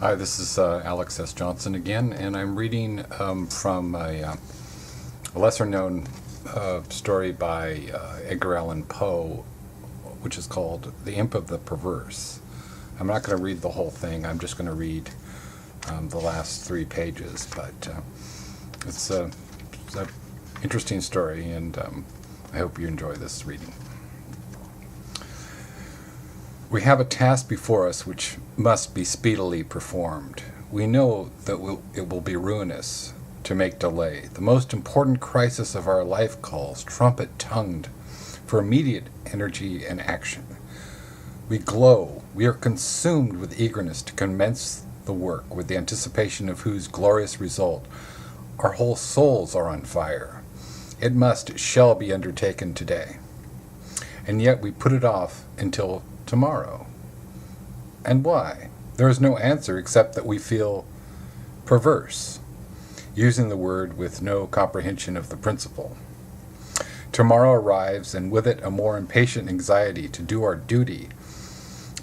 Hi, this is Alex S. Johnson again, and I'm reading from a lesser-known story by Edgar Allan Poe, which is called The Imp of the Perverse. I'm not going to read the whole thing. I'm just going to read the last 3 pages, but it's an interesting story, and I hope you enjoy this reading. We have a task before us which must be speedily performed. We know that it will be ruinous to make delay. The most important crisis of our life calls, trumpet-tongued, for immediate energy and action. We glow. We are consumed with eagerness to commence the work, with the anticipation of whose glorious result our whole souls are on fire. It shall be undertaken today. And yet we put it off until tomorrow. And why? There is no answer except that we feel perverse, using the word with no comprehension of the principle. Tomorrow arrives, and with it a more impatient anxiety to do our duty.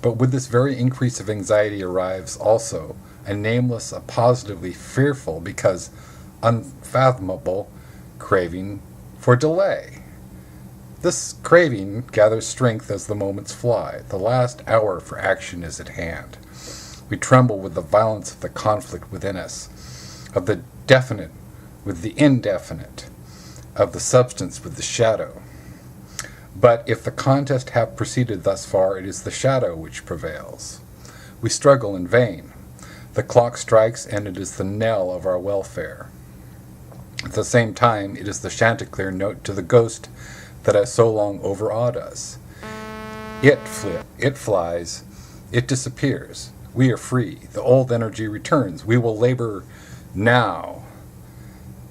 But with this very increase of anxiety arrives also a nameless, a positively fearful, because unfathomable, craving for delay. This craving gathers strength as the moments fly. The last hour for action is at hand. We tremble with the violence of the conflict within us, of the definite with the indefinite, of the substance with the shadow. But if the contest have proceeded thus far, it is the shadow which prevails. We struggle in vain. The clock strikes, and it is the knell of our welfare. At the same time, it is the chanticleer note to the ghost that has so long overawed us. It flies, it disappears. We are free. The old energy returns. We will labor now.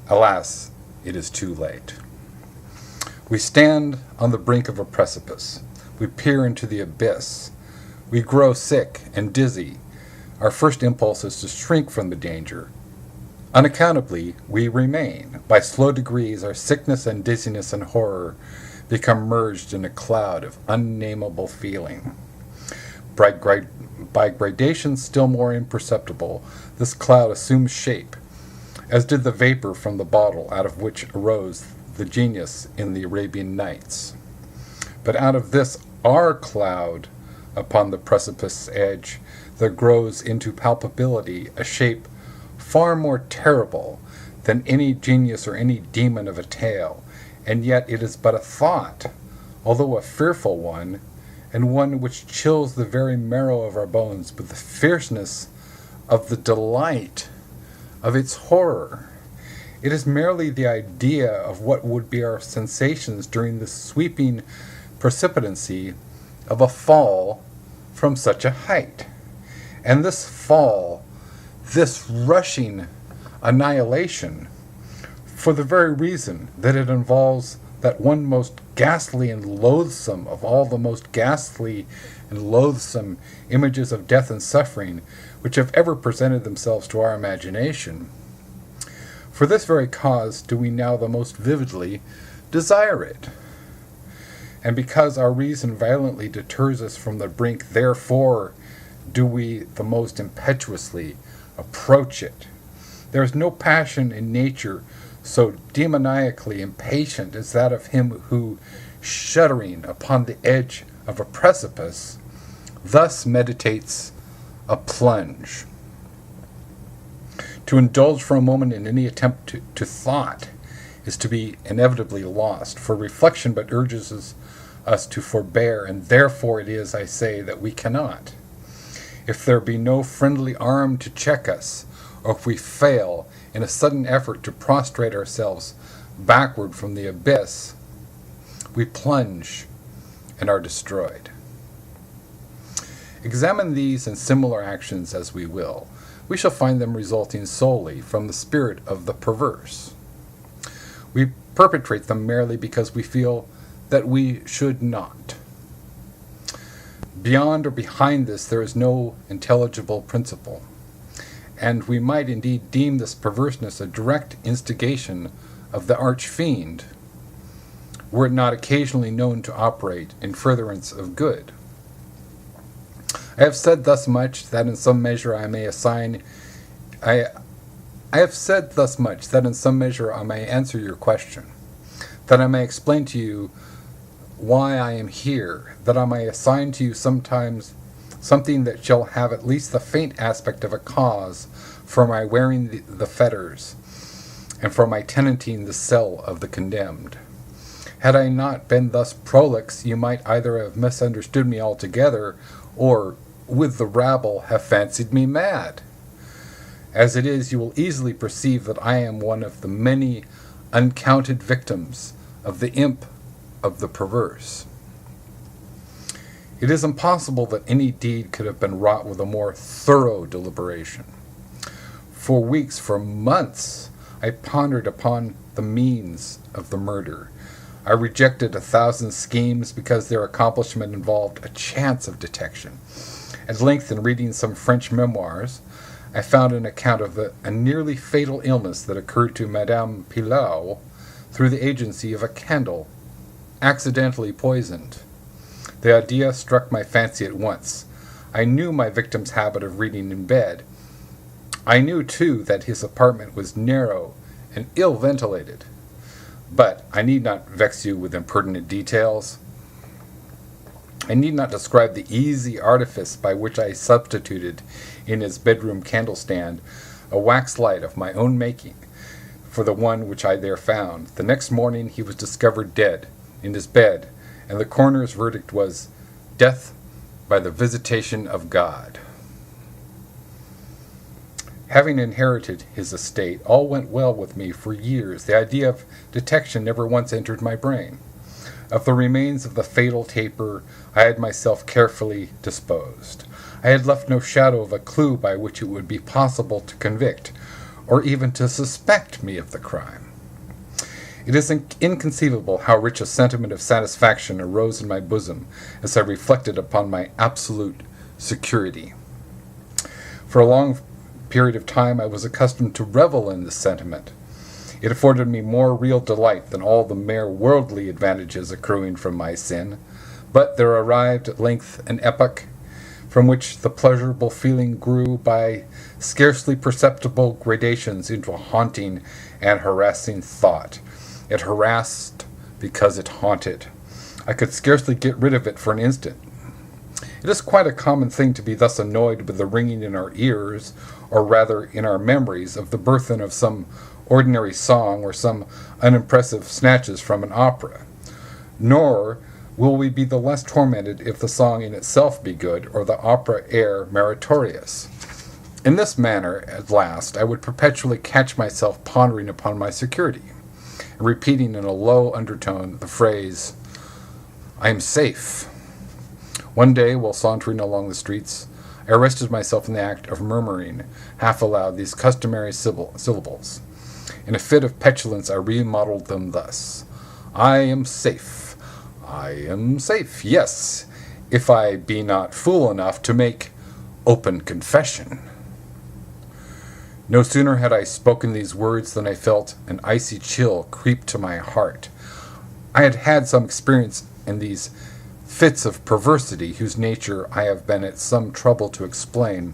Alas, it is too late. We stand on the brink of a precipice. We peer into the abyss. We grow sick and dizzy. Our first impulse is to shrink from the danger. Unaccountably, we remain. By slow degrees, our sickness and dizziness and horror become merged in a cloud of unnameable feeling. By gradations still more imperceptible, this cloud assumes shape, as did the vapor from the bottle out of which arose the genius in the Arabian Nights. But out of this our cloud upon the precipice edge, there grows into palpability a shape far more terrible than any genius or any demon of a tale, and yet it is but a thought, although a fearful one, and one which chills the very marrow of our bones with the fierceness of the delight of its horror. It is merely the idea of what would be our sensations during the sweeping precipitancy of a fall from such a height. And this fall, this rushing annihilation, for the very reason that it involves that one most ghastly and loathsome of all the most ghastly and loathsome images of death and suffering which have ever presented themselves to our imagination. For this very cause do we now the most vividly desire it. And because our reason violently deters us from the brink, therefore do we the most impetuously approach it. There is no passion in nature so demoniacally impatient as that of him who, shuddering upon the edge of a precipice, thus meditates a plunge. To indulge for a moment in any attempt to thought is to be inevitably lost, for reflection but urges us to forbear, and therefore it is, I say, that we cannot. If there be no friendly arm to check us, or if we fail in a sudden effort to prostrate ourselves backward from the abyss, we plunge and are destroyed. Examine these and similar actions as we will, we shall find them resulting solely from the spirit of the perverse. We perpetrate them merely because we feel that we should not. Beyond or behind this there is no intelligible principle, and we might indeed deem this perverseness a direct instigation of the arch-fiend, were it not occasionally known to operate in furtherance of good. I have said thus much that in some measure I may answer your question, that I may explain to you why I am here, that I may assign to you sometimes something that shall have at least the faint aspect of a cause for my wearing the fetters, and for my tenanting the cell of the condemned. Had I not been thus prolix, you might either have misunderstood me altogether, or, with the rabble, have fancied me mad. As it is, you will easily perceive that I am one of the many uncounted victims of the imp of the perverse. It is impossible that any deed could have been wrought with a more thorough deliberation. For weeks, for months, I pondered upon the means of the murder. I rejected 1,000 schemes because their accomplishment involved a chance of detection. At length, in reading some French memoirs, I found an account of a nearly fatal illness that occurred to Madame Pilau through the agency of a candle, accidentally poisoned. The idea struck my fancy at once. I knew my victim's habit of reading in bed. I knew, too, that his apartment was narrow and ill ventilated. But I need not vex you with impertinent details. I need not describe the easy artifice by which I substituted in his bedroom candle-stand a wax light of my own making for the one which I there found. The next morning he was discovered dead in his bed, and the coroner's verdict was death by the visitation of God. Having inherited his estate, all went well with me for years. The idea of detection never once entered my brain. Of the remains of the fatal taper, I had myself carefully disposed. I had left no shadow of a clue by which it would be possible to convict, or even to suspect me of the crime. It is inconceivable how rich a sentiment of satisfaction arose in my bosom as I reflected upon my absolute security. For a long period of time I was accustomed to revel in this sentiment. It afforded me more real delight than all the mere worldly advantages accruing from my sin. But there arrived at length an epoch from which the pleasurable feeling grew by scarcely perceptible gradations into a haunting and harassing thought. It harassed because it haunted. I could scarcely get rid of it for an instant. It is quite a common thing to be thus annoyed with the ringing in our ears, or rather in our memories, of the burthen of some ordinary song or some unimpressive snatches from an opera. Nor will we be the less tormented if the song in itself be good, or the opera air meritorious. In this manner, at last, I would perpetually catch myself pondering upon my security, and repeating in a low undertone the phrase, "I am safe." One day, while sauntering along the streets, I arrested myself in the act of murmuring, half aloud, these customary syllables. In a fit of petulance, I remodeled them thus: "I am safe. I am safe, yes, if I be not fool enough to make open confession." No sooner had I spoken these words than I felt an icy chill creep to my heart. I had had some experience in these fits of perversity whose nature I have been at some trouble to explain,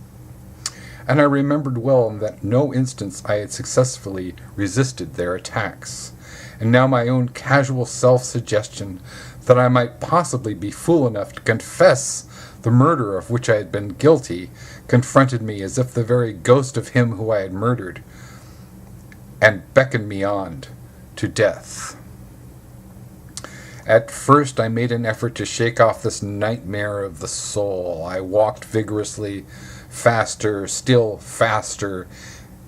and I remembered well in that no instance I had successfully resisted their attacks. And now my own casual self-suggestion that I might possibly be fool enough to confess the murder of which I had been guilty confronted me as if the very ghost of him who I had murdered, and beckoned me on to death. At first I made an effort to shake off this nightmare of the soul. I walked vigorously, faster, still faster.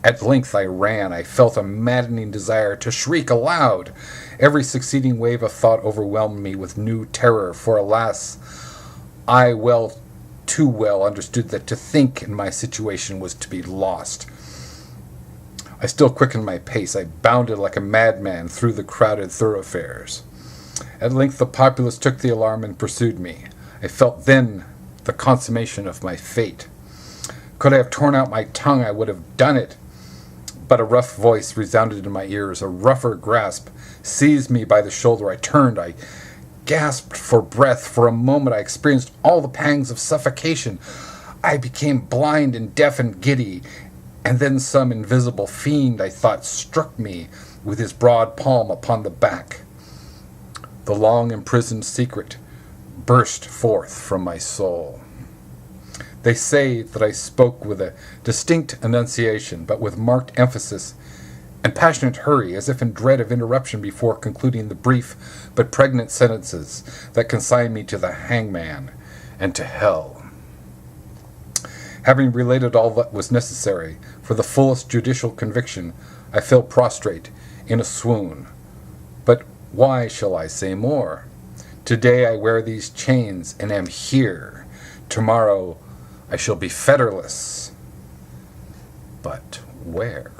At length I ran. I felt a maddening desire to shriek aloud. Every succeeding wave of thought overwhelmed me with new terror, for alas, I too well understood that to think in my situation was to be lost. I still quickened my pace. I bounded like a madman through the crowded thoroughfares. At length the populace took the alarm and pursued me. I felt then the consummation of my fate. Could I have torn out my tongue, I would have done it. But a rough voice resounded in my ears. A rougher grasp seized me by the shoulder. I turned. I gasped for breath. For a moment I experienced all the pangs of suffocation. I became blind and deaf and giddy, and then some invisible fiend, I thought, struck me with his broad palm upon the back. The long imprisoned secret burst forth from my soul. They say that I spoke with a distinct enunciation, but with marked emphasis and passionate hurry, as if in dread of interruption before concluding the brief but pregnant sentences that consign me to the hangman and to hell. Having related all that was necessary for the fullest judicial conviction, I fell prostrate in a swoon. But why shall I say more? Today I wear these chains and am here. Tomorrow I shall be fetterless. But where?